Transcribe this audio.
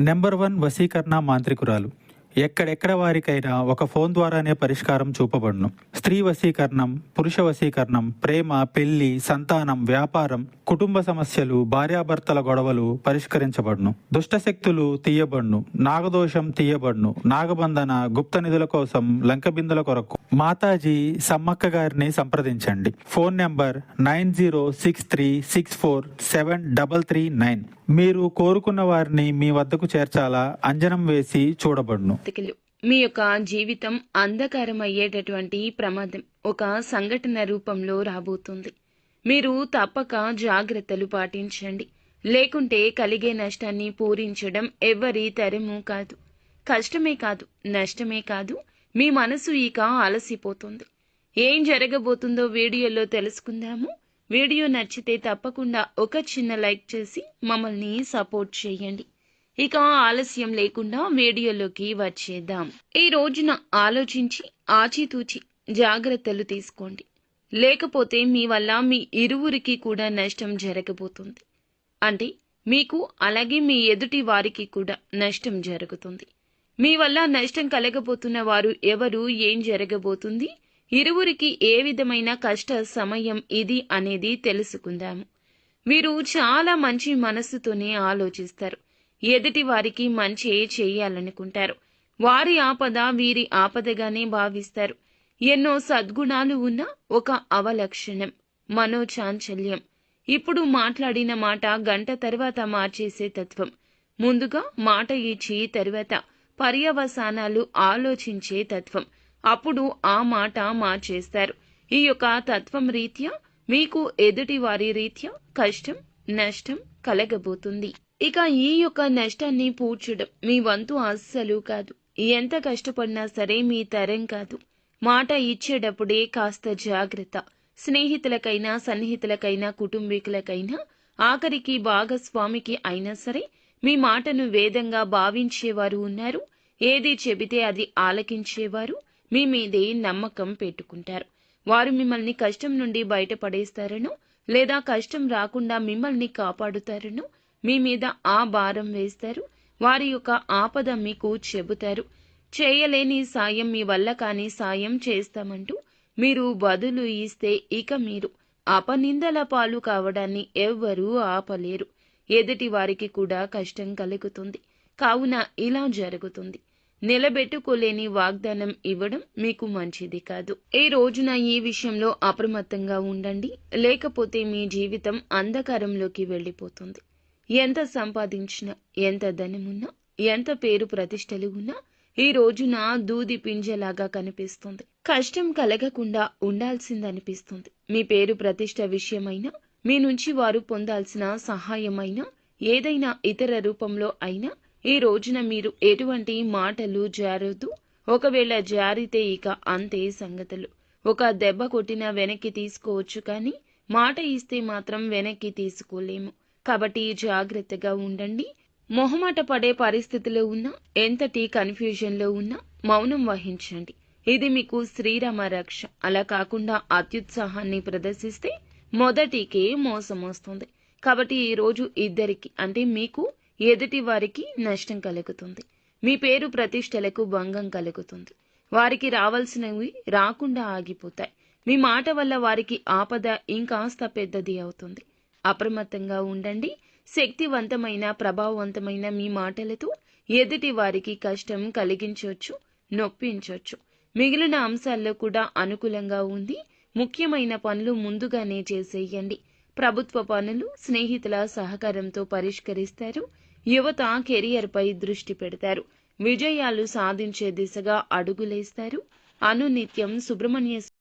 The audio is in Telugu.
నెంబర్ 1 వశీకరణ మాంత్రికురాలు. ఎక్కడెక్కడ వారికైనా ఒక ఫోన్ ద్వారానే పరిష్కారం చూపబడును. స్త్రీ వశీకరణం, పురుష వశీకరణం, ప్రేమ, పెళ్లి, సంతానం, వ్యాపారం, కుటుంబ సమస్యలు, భార్యాభర్తల గొడవలు పరిష్కరించబడును. దుష్టశక్తులు తీయబడును. నాగదోషం తీయబడును. నాగబంధన, గుప్త నిధుల కోసం లంకబిందుల కొరకు మాతాజీ సమ్మక్క గారిని సంప్రదించండి. Phone number 9063647339. మీరు కోరుకున్న వారిని మీ వద్దకు చేర్చాలా అంజనం వేసి చూడబడును. మీ యొక్క జీవితం అంధకారం అయ్యేటటువంటి ప్రమాదం ఒక సంఘటన రూపంలో రాబోతుంది. మీరు తప్పక జాగ్రత్తలు పాటించండి. లేకుంటే కలిగే నష్టాన్ని పూరించడం ఎవ్వరి తరము కాదు. కష్టమే కాదు, నష్టమే కాదు, మీ మనసు ఇక అలసిపోతుంది. ఏం జరగబోతుందో వీడియోలో తెలుసుకుందాము. వీడియో నచ్చితే తప్పకుండా ఒక చిన్న లైక్ చేసి మమ్మల్ని సపోర్ట్ చేయండి. ఇక ఆలస్యం లేకుండా వీడియోలోకి వచ్చేద్దాం. ఈ రోజున ఆలోచించి ఆచితూచి జాగ్రత్తలు తీసుకోండి. లేకపోతే మీ వల్ల మీ ఇరువురికి కూడా నష్టం జరగబోతుంది. అంటే మీకు అలాగే మీ ఎదుటి వారికి కూడా నష్టం జరుగుతుంది. మీ వల్ల నష్టం కలగబోతున్న వారు ఎవరు, ఏం జరగబోతుంది, ఇరువురికి ఏ విధమైన కష్ట సమయం ఇది అనేది తెలుసుకుందాము. వీరు చాలా మంచి మనస్సుతోనే ఆలోచిస్తారు. ఎదుటి వారికి మంచి చేయాలనుకుంటారు. వారి ఆపద వీరి ఆపదగానే భావిస్తారు. ఎన్నో సద్గుణాలు ఉన్న ఒక అవలక్షణం మనోచాంచల్యం. ఇప్పుడు మాట్లాడిన మాట గంట తర్వాత మార్చేసే తత్వం. ముందుగా మాట ఇచ్చి తర్వాత పర్యవసానాలు ఆలోచించే తత్వం. అప్పుడు ఆ మాట మార్చేస్తారు. ఈ యొక్క తత్వం రీత్యా మీకు ఎదుటి వారి రీత్యా కష్టం, నష్టం కలగబోతుంది. ఇక ఈ యొక్క నష్టాన్ని పూడ్చడం మీ వంతు అస్సలు కాదు. ఎంత కష్టపడినా సరే మీ తరం కాదు. మాట ఇచ్చేటప్పుడే కాస్త జాగ్రత్త. స్నేహితులకైనా, సన్నిహితులకైనా, కుటుంబీకులకైనా, ఆఖరికి భాగస్వామికి అయినా సరే మీ మాటను వేదంగా భావించేవారు ఉన్నారు. ఏది చెబితే అది ఆలకించేవారు మీ మీదే నమ్మకం పెట్టుకుంటారు. వారు మిమ్మల్ని కష్టం నుండి బయటపడేస్తారనో లేదా కష్టం రాకుండా మిమ్మల్ని కాపాడుతారనో మీ మీద ఆ భారం వేస్తారు. వారి యొక్క ఆపద మీకు చెబుతారు. చేయలేని సాయం మీ వల్ల కాని సాయం చేస్తామంటూ మీరు బదులు ఇస్తే ఇక మీరు అపనిందల పాలు కావడాన్ని ఎవ్వరూ ఆపలేరు. ఎదుటి వారికి కూడా కష్టం కలుగుతుంది. కావున ఇలా జరుగుతుంది. నిలబెట్టుకోలేని వాగ్దానం ఇవ్వడం మీకు మంచిది కాదు. ఈ రోజున ఈ విషయంలో అప్రమత్తంగా ఉండండి. లేకపోతే మీ జీవితం అంధకారంలోకి వెళ్ళిపోతుంది. ఎంత సంపాదించినా, ఎంత ధనమున్నా, ఎంత పేరు ప్రతిష్టలు ఉన్నా ఈ రోజున దూది పింజలాగా కనిపిస్తుంది. కష్టం కలగకుండా ఉండాల్సిందనిపిస్తుంది. మీ పేరు ప్రతిష్ట విషయమైనా, మీ నుంచి వారు పొందాల్సిన సహాయమైనా, ఏదైనా ఇతర రూపంలో అయినా ఈ రోజున మీరు ఎటువంటి మాటలు జారొద్దు. ఒకవేళ జారితే ఇక అంతే సంగతులు. ఒక దెబ్బ కొట్టినా వెనక్కి తీసుకోవచ్చు, కానీ మాట ఇస్తే మాత్రం వెనక్కి తీసుకోలేము. కాబట్టి జాగ్రత్తగా ఉండండి. మొహమాట పడే పరిస్థితిలో ఉన్నా, ఎంతటి కన్ఫ్యూజన్లో ఉన్నా మౌనం వహించండి. ఇది మీకు శ్రీరామ రక్ష. అలా కాకుండా అత్యుత్సాహాన్ని ప్రదర్శిస్తే మొదటికే మోసం వస్తుంది. కాబట్టి ఈ రోజు ఇద్దరికి అంటే మీకు, ఎదుటి వారికి నష్టం కలుగుతుంది. మీ పేరు ప్రతిష్టలకు భంగం కలుగుతుంది. వారికి రావాల్సినవి రాకుండా ఆగిపోతాయి. మీ మాట వల్ల వారికి ఆపద ఇంకాస్త పెద్దది అవుతుంది. అప్రమత్తంగా ఉండండి. శక్తివంతమైన, ప్రభావవంతమైన మీ మాటలతో ఎదుటి వారికి కష్టం కలిగించవచ్చు, నొప్పించవచ్చు. మిగిలిన అంశాల్లో కూడా అనుకూలంగా ఉంది. ముఖ్యమైన పనులు ముందుగానే చేసేయండి. ప్రభుత్వ పనులు స్నేహితుల సహకారంతో పరిష్కరిస్తారు. యువత కెరియర్పై దృష్టి పెడతారు. విజయాలు సాధించే దిశగా అడుగులేస్తారు. అనునిత్యం సుబ్రహ్మణ్య